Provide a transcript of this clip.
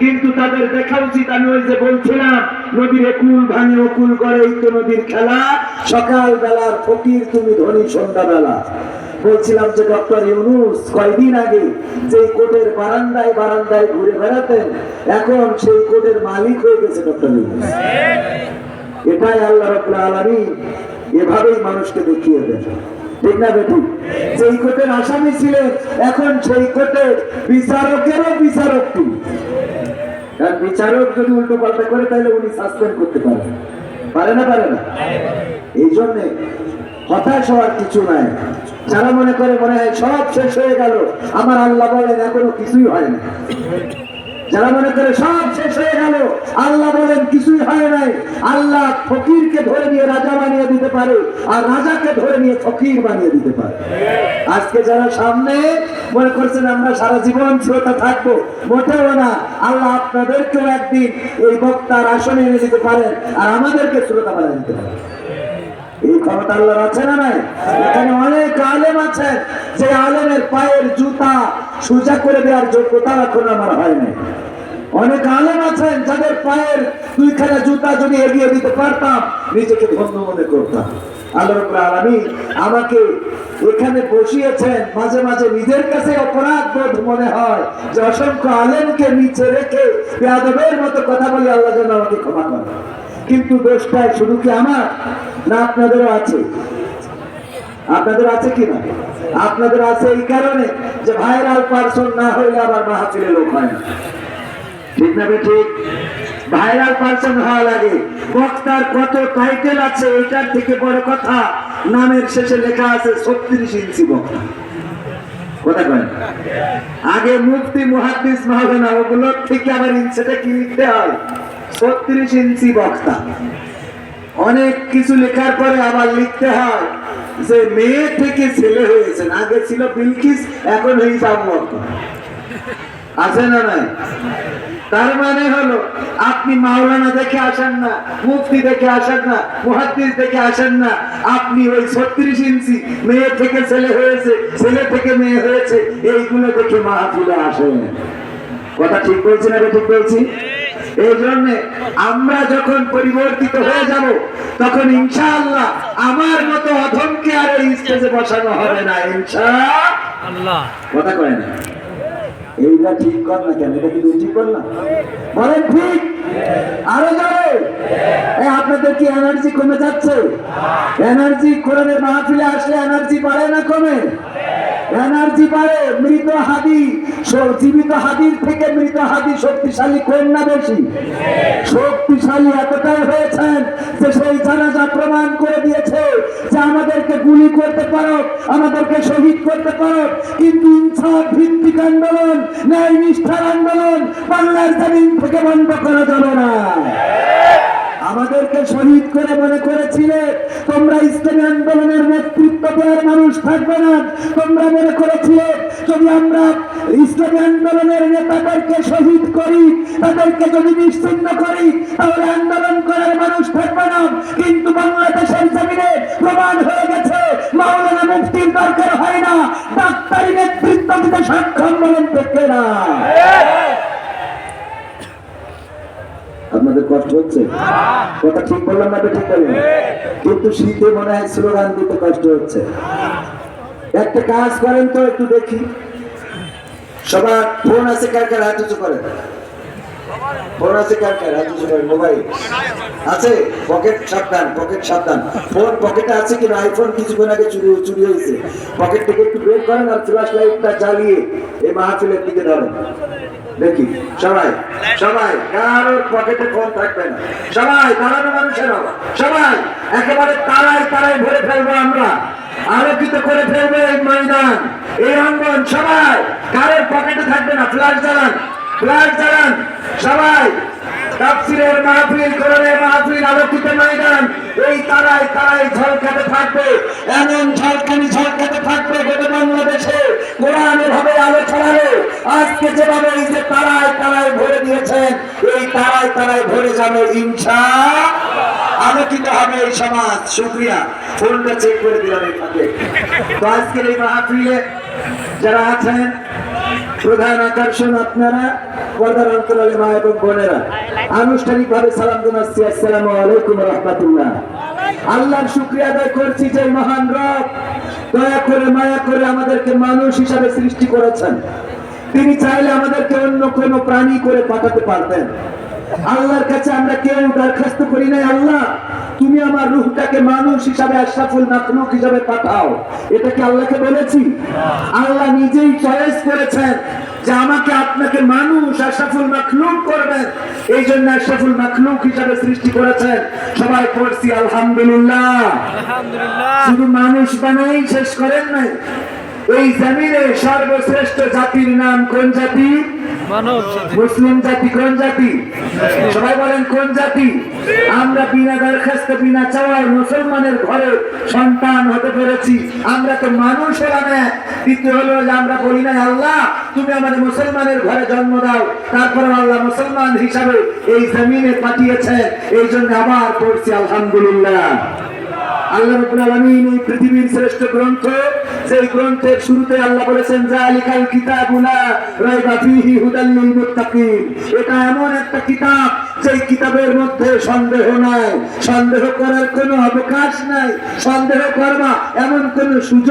কিন্তু তাদের দেখা উচিত, আমি ওই যে বলছিলাম নদীর কুল ভাঙে অকুল করে, এই তো নদীর খেলা, সকাল বেলার ফকির তুমি ধনী সন্ধ্যাবেলা। বলছিলাম যে ডক্টর ইউনূস কয়েকদিন আগে যে কোর্টের বারান্দায় বারান্দায় ঘুরে বেড়াতেন, এখন সেই কোর্টের মালিক হয়ে গেছে ডক্টর ইউনূস। এটাই আল্লাহ রাব্বুল আলামিন এভাবেই মানুষকে দেখিয়ে দেন, ঠিক না বেটি? যেই কোর্টের আসামি ছিলেন, এখন সেই কোর্টের বিচারকেরও বিচারক তিনি। কারণ বিচারক যদি উল্টো পাল্টা করে তাহলে উনি সাসপেন্ড করতে পারেন, পারে না? এই জন্য হতাশ হওয়ার কিছু নাই। যারা মনে করে মনে হয় সব শেষ হয়ে গেল, আমার আল্লাহ বলেন এখনো কিছুই হয় না। যারা মনে করে সব শেষ হয়ে গেল, আল্লাহ বলেন কিছুই হয় নাই। আল্লাহ ফকিরকে ধরে নিয়ে রাজা বানিয়ে দিতে পারে, আর রাজাকে ধরে নিয়ে ফকির বানিয়ে দিতে পারে। আজকে যারা সামনে মনে করছেন আমরা সারা জীবন শ্রোতা থাকবো, মোটেও না। আল্লাহ আপনাদেরকেও একদিন এই বক্তার আসনে এনে দিতে পারেন, আর আমাদেরকে শ্রোতা বানিয়ে দিতে পারেন। এই ক্ষমতা আল্লাহর আছে না নাই? এখানে অনেক আলেম আছেন, যে আলেমের পায়ের জুতা সোজা করে দেওয়ার যোগ্যতা এখন আমার হয় নাই। অনেক আলেম আছেন যাদের পায়ের দুইখানা জুতা যদি এগিয়ে দিতে পারতাম, নিজেকে ধন্য মনে করতাম। আল্লাহ রাব্বুল আলামিন আমাকে এখানে বসিয়েছেন, মাঝে মাঝে নিজের কাছে অপরাধ বোধ মনে হয় যে অসংখ্য আলেমকে নিচে রেখে বেয়াদবের মতো কথা বলি, আল্লাহ যেন আমাকে ক্ষমা করে। কিন্তু দোষটা শুধু কি আমার না, আপনাদেরও আছে? আপনাদের আছে কিনা? আপনাদের আছে এই কারণে যে ভাইরাল পারসন না হইলে আবার মাহফিলে লোক হয় না, ঠিক না ঠিক? ভাইরাল পারসন হওয়া লাগে। বক্তার কত টাইটেল আছে, এটার থেকে বড় কথা নামের শেষে লেখা আছে 36 ইঞ্চি বক্তা। কথা কয় আগে মুফতি মুহাদ্দিস মাওলানা, ওগুলোর থেকে আবার ইঞ্চিটা কি লিখতে হয়? 36 ইঞ্চি বক্তা। অনেক কিছু লেখার পরে আবার লিখতে হয় যে মেয়ে থেকে ছেলে হয়েছেন, আগে ছিল বিলকিস, এখন হয়েছে আবু বকর। আছে না নাই? তার মানে হলো আপনি মাওলানা দেখে আসেন না, মুফতি দেখে আসেন না, মুহাদ্দিস দেখে আসেন না, আপনি ওই 36 ইঞ্চি মেয়ে থেকে ছেলে হয়েছে, ছেলে থেকে মেয়ে হয়েছে, এইগুলো দেখে মাহফিলে আসেন। কথা ঠিক বলছি না? ঠিক বলছি? এই জন্য আমরা যখন পরিবর্তিত হয়ে যাব, তখন ইনশাআল্লাহ আমার মতো অধমকে আর এই স্টেজে বসানো হবে না, ইনশাআল্লাহ। কথা কয় না? এইটা ঠিক কর না কেন? এটা কি ঠিক কর না? বলেন ঠিক? আরো জোরে। আপনাদের কি এনার্জি কমে যাচ্ছে? এনার্জি কোরআনের মাহফিলে আসলে এনার্জি বাড়ে না কমে? এনার্জি বাড়ে। মৃত হাদি জীবিত হাদির থেকে মৃত হাদি শক্তিশালী কোন না বেশি? শক্তিশালী এতটাই হয়েছেন যে সেই জানাজা প্রমাণ করে দিয়েছে যে আমাদেরকে গুলি করতে পারো, আমাদেরকে শহীদ করতে পারো, কিন্তু ইনসাফ ভিত্তিক আন্দোলন, ন্যায় নিষ্ঠার আন্দোলন বাংলার জমিন থেকে বন্ধ করা যাবে না। আমাদেরকে শহীদ করে মনে করেছিলে তোমরা ইসলামী আন্দোলনের নেতৃত্ব দেওয়ার মানুষ থাকবে না। তোমরা মনে করেছিলে যদি আমরা ইসলামী আন্দোলনের নেতাদেরকে শহীদ করি, তাদেরকে যদি নিশ্চিহ্ন করি, তাহলে আন্দোলন করার মানুষ থাকবে না। কিন্তু বাংলাদেশের জমিনে প্রমাণ হয়ে গেছে মাওলানা মুফতির দরকার হয় না, ডাক্তারি নেতৃত্ব দিতে সক্ষম বলেন দেখে না। আপনাদের কষ্ট হচ্ছে? কথা ঠিক বললাম না? ঠিক বললাম? কিন্তু শীতে মনে হয় স্লোগান দিতে কষ্ট হচ্ছে। একটা কাজ করেন তো, একটু দেখি সবার ফোন আছে কার কার? হাত উঁচু করেন। ফোন আছে কার কার? হাত উঁচু করেন। মোবাইল আছে? পকেট সাবধান, পকেট সাবধান। ফোন পকেটে আছে কিনা? আইফোন কিছুক্ষণ আগে চুরি হয়েছে। পকেট থেকে একটু বের করেন আর ফ্ল্যাশ লাইটটা জ্বালিয়ে এই মাহফিলের দিকে ধরেন। দেখি সবাই কারোর পকেটে ফোন থাকবে না। সবাই দাঁড়ানো মানুষেরা, সবাই একেবারে তারাই ভরে ফেলবো আমরা, আলোকিত করে ফেলবো এই ময়দান, এই অঙ্গন। সবাই কারোর পকেটে থাকবে না। ফ্ল্যাশ জ্বালান সবাই। তাফসীরের মাহফিল, কোরআনের মাহফিল, আলোকিত ময়দান, এই তারাই ঝলকাতে থাকবে। এমন ঝলকাতে থাকবে গোটা বাংলাদেশে কোরআনের হবে আলো ছড়াবে। আজকে যেভাবে এই যে তারাই ভরে দিয়েছেন, এই তারাই ভরে যাবে ইনশাআল্লাহ। আলোকিত হবে এই সমাজ। শুকরিয়া। ফোনটা চেক করে দিলাম এই ফাঁকে। তো আজকের এই মাহফিলে যারা আছেন প্রধান আকর্ষণ আপনারা, পর্দার অন্তরালে মা এবং বোনেরা, আনুষ্ঠানিকভাবে সালাম জানাচ্ছি, আসসালামু আলাইকুম রাহমাতুল্লাহ। আল্লাহর শুকরিয়া আদায় করছি যে মহান রব দয়া করে মায়া করে আমাদেরকে মানুষ হিসাবে সৃষ্টি করেছেন। তিনি চাইলে আমাদেরকে অন্য কোনো প্রাণী করে পাঠাতে পারতেন। আল্লাহর কাছে আমরা কেউ দরখাস্ত করি নাই, আল্লাহ তুমি আমার রূহটাকে মানুষ হিসাবে আশরাফুল মাখলুক হিসাবে পাঠাও। এটা কি আল্লাহকে বলেছি? আল্লাহ নিজেই চয়েস করেছেন যে আমাকে আপনাকে মানুষ আশরাফুল মাখলুক করবেন, এই জন্য আশরাফুল মাখলুক হিসাবে সৃষ্টি করেছেন। সবাই পড়ছি আলহামদুলিল্লাহ। শুধু মানুষ বানাই শেষ করেন নাই, এই জমিনে সর্বশ্রেষ্ঠ জাতির নাম কোন জাতি? মুসলিম জাতি। কোন জাতি? সবাই বলেন কোন জাতি? আমরা বিনা দরখাস্ত বিনা চাওয়ায় মুসলমানের ঘরে সন্তান হতে পেরেছি। আমরা তো মানুষ হলাম না। দ্বিতীয় হলো যে আমরা বলি না আল্লাহ তুমি আমাদের মুসলমানের ঘরে জন্ম দাও, তারপরে আল্লাহ মুসলমান হিসাবে এই জমিনে পাঠিয়েছেন। এই জন্য আবার পড়ছি আলহামদুলিল্লাহ। আল্লাহ রাব্বুল আলামিন এই পৃথিবীর শ্রেষ্ঠ গ্রন্থ, সেই গ্রন্থের শুরুতে আল্লাহ বলেছেন যালিকাল কিতাবু লা রাইবা ফীহি হুদাল লিল মুত্তাকিন। এটা এমন একটা কিতাব যেই কিতাবের মধ্যে সন্দেহ নাই, সন্দেহ করার কোনো অবকাশ নাই, সন্দেহ করবা এমন কোনো সুযোগ